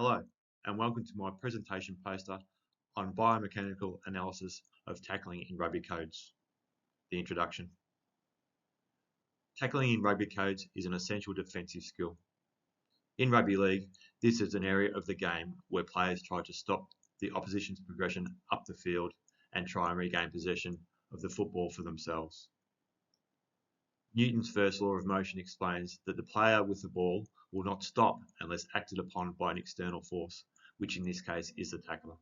Hello, and welcome to my presentation poster on biomechanical analysis of tackling in rugby codes. The introduction. Tackling in rugby codes is an essential defensive skill. In rugby league, this is an area of the game where players try to stop the opposition's progression up the field and try and regain possession of the football for themselves. Newton's first law of motion explains that the player with the ball will not stop unless acted upon by an external force, which in this case is the tackler.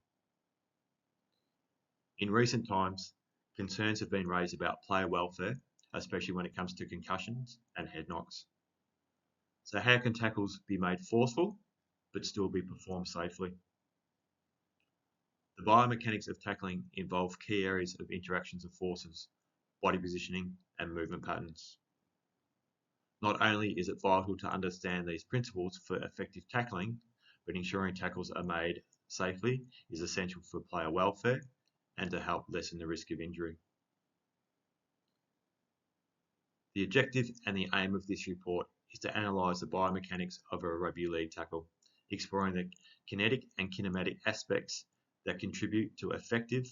In recent times, concerns have been raised about player welfare, especially when it comes to concussions and head knocks. So how can tackles be made forceful but still be performed safely? The biomechanics of tackling involve key areas of interactions of forces, body positioning and movement patterns. Not only is it vital to understand these principles for effective tackling, but ensuring tackles are made safely is essential for player welfare and to help lessen the risk of injury. The objective and the aim of this report is to analyse the biomechanics of a rugby league tackle, exploring the kinetic and kinematic aspects that contribute to effective,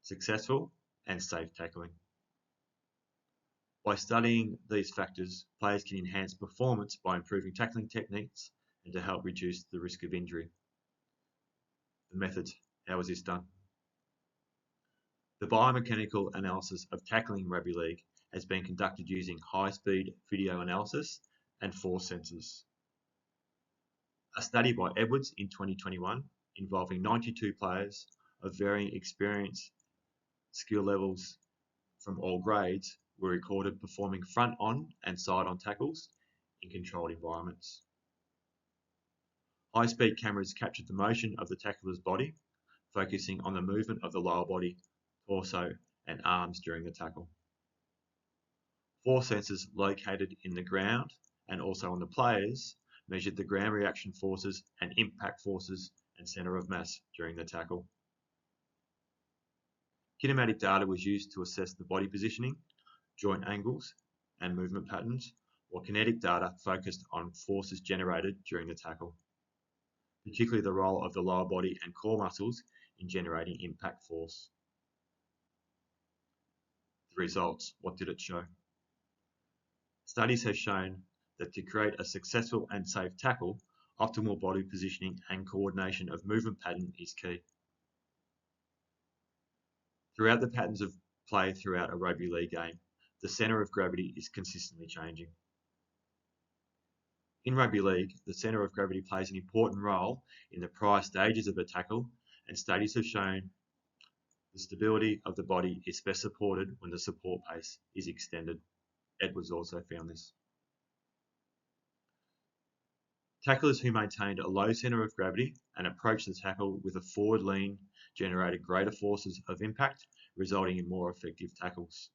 successful and safe tackling. By studying these factors, players can enhance performance by improving tackling techniques and to help reduce the risk of injury. The methods. How is this done? The biomechanical analysis of tackling in rugby league has been conducted using high-speed video analysis and force sensors. A study by Edwards in 2021 involving 92 players of varying experience, skill levels from all grades were recorded performing front-on and side-on tackles in controlled environments. High-speed cameras captured the motion of the tackler's body, focusing on the movement of the lower body, torso and arms during the tackle. Force sensors located in the ground and also on the players measured the ground reaction forces and impact forces and centre of mass during the tackle. Kinematic data was used to assess the body positioning, joint angles and movement patterns, while kinetic data focused on forces generated during the tackle, particularly the role of the lower body and core muscles in generating impact force. The results, what did it show? Studies have shown that to create a successful and safe tackle, optimal body positioning and coordination of movement pattern is key. Throughout the patterns of play throughout a rugby league game, the centre of gravity is consistently changing. In rugby league, the centre of gravity plays an important role in the prior stages of a tackle, and studies have shown the stability of the body is best supported when the support base is extended. Edwards also found this. Tacklers who maintained a low centre of gravity and approached the tackle with a forward lean generated greater forces of impact, resulting in more effective tackles.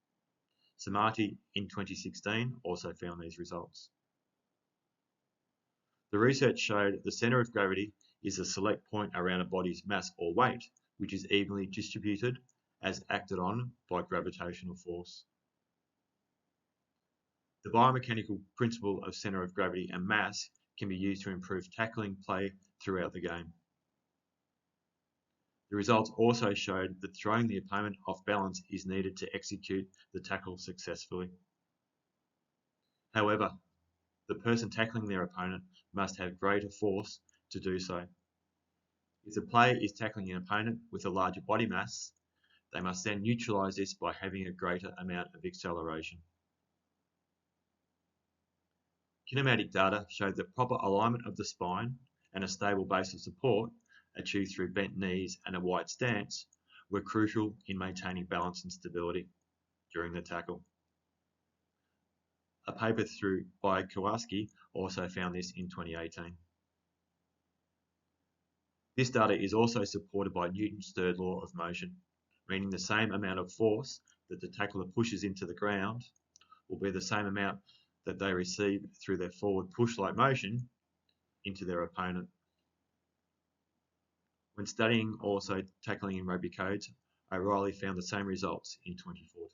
Samati in 2016 also found these results. The research showed the centre of gravity is a select point around a body's mass or weight, which is evenly distributed as acted on by gravitational force. The biomechanical principle of centre of gravity and mass can be used to improve tackling play throughout the game. The results also showed that throwing the opponent off balance is needed to execute the tackle successfully. However, the person tackling their opponent must have greater force to do so. If the player is tackling an opponent with a larger body mass, they must then neutralise this by having a greater amount of acceleration. Kinematic data showed that proper alignment of the spine and a stable base of support achieved through bent knees and a wide stance were crucial in maintaining balance and stability during the tackle. A paper by Kowalski also found this in 2018. This data is also supported by Newton's third law of motion, meaning the same amount of force that the tackler pushes into the ground will be the same amount that they receive through their forward push-like motion into their opponent. When studying also tackling in rugby codes, O'Reilly found the same results in 2014.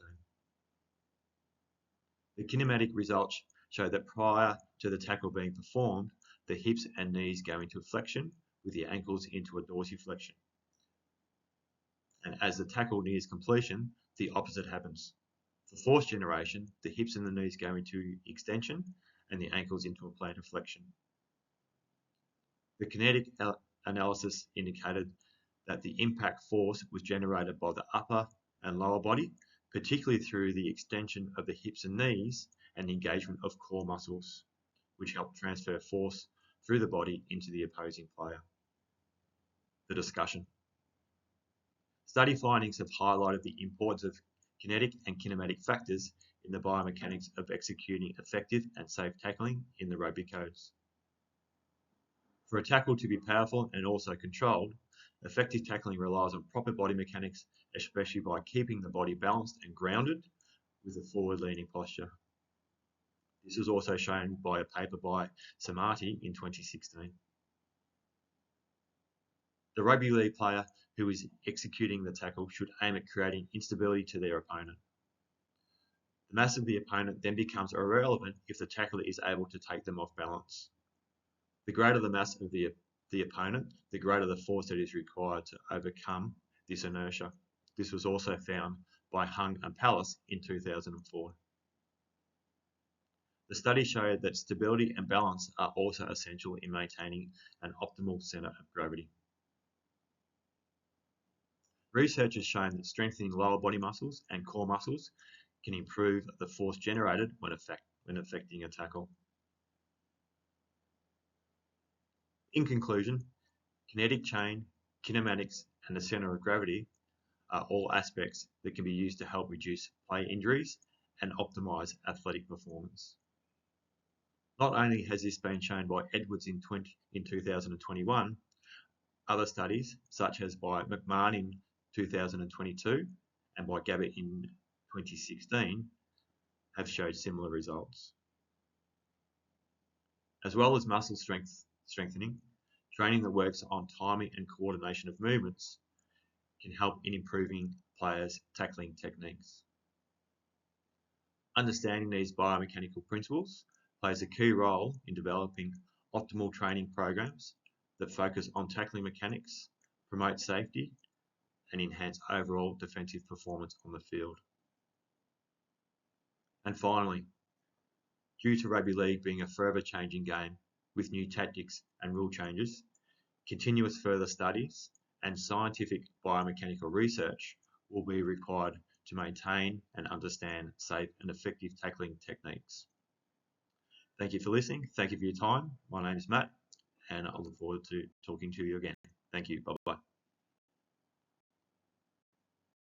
The kinematic results show that prior to the tackle being performed, the hips and knees go into flexion, with the ankles into a dorsiflexion. And as the tackle nears completion, the opposite happens. For force generation, the hips and the knees go into extension and the ankles into a plantar flexion. The kinetic analysis indicated that the impact force was generated by the upper and lower body, particularly through the extension of the hips and knees and the engagement of core muscles, which help transfer force through the body into the opposing player. The discussion. Study findings have highlighted the importance of kinetic and kinematic factors in the biomechanics of executing effective and safe tackling in the rugby codes. For a tackle to be powerful and also controlled, effective tackling relies on proper body mechanics, especially by keeping the body balanced and grounded with a forward-leaning posture. This was also shown by a paper by Samati in 2016. The rugby league player who is executing the tackle should aim at creating instability to their opponent. The mass of the opponent then becomes irrelevant if the tackler is able to take them off balance. The greater the mass of the opponent, the greater the force that is required to overcome this inertia. This was also found by Hung and Palace in 2004. The study showed that stability and balance are also essential in maintaining an optimal center of gravity. Research has shown that strengthening lower body muscles and core muscles can improve the force generated when effecting a tackle. In conclusion, kinetic chain, kinematics, and the center of gravity are all aspects that can be used to help reduce play injuries and optimize athletic performance. Not only has this been shown by Edwards in 2021, other studies, such as by McMahon in 2022 and by Gabbett in 2016, have showed similar results. As well as muscle strengthening, training that works on timing and coordination of movements can help in improving players' tackling techniques. Understanding these biomechanical principles plays a key role in developing optimal training programs that focus on tackling mechanics, promote safety, and enhance overall defensive performance on the field. And finally, due to rugby league being a forever changing game with new tactics and rule changes, continuous further studies and scientific biomechanical research will be required to maintain and understand safe and effective tackling techniques. Thank you for listening. Thank you for your time. My name is Matt, and I look forward to talking to you again. Thank you. Bye-bye.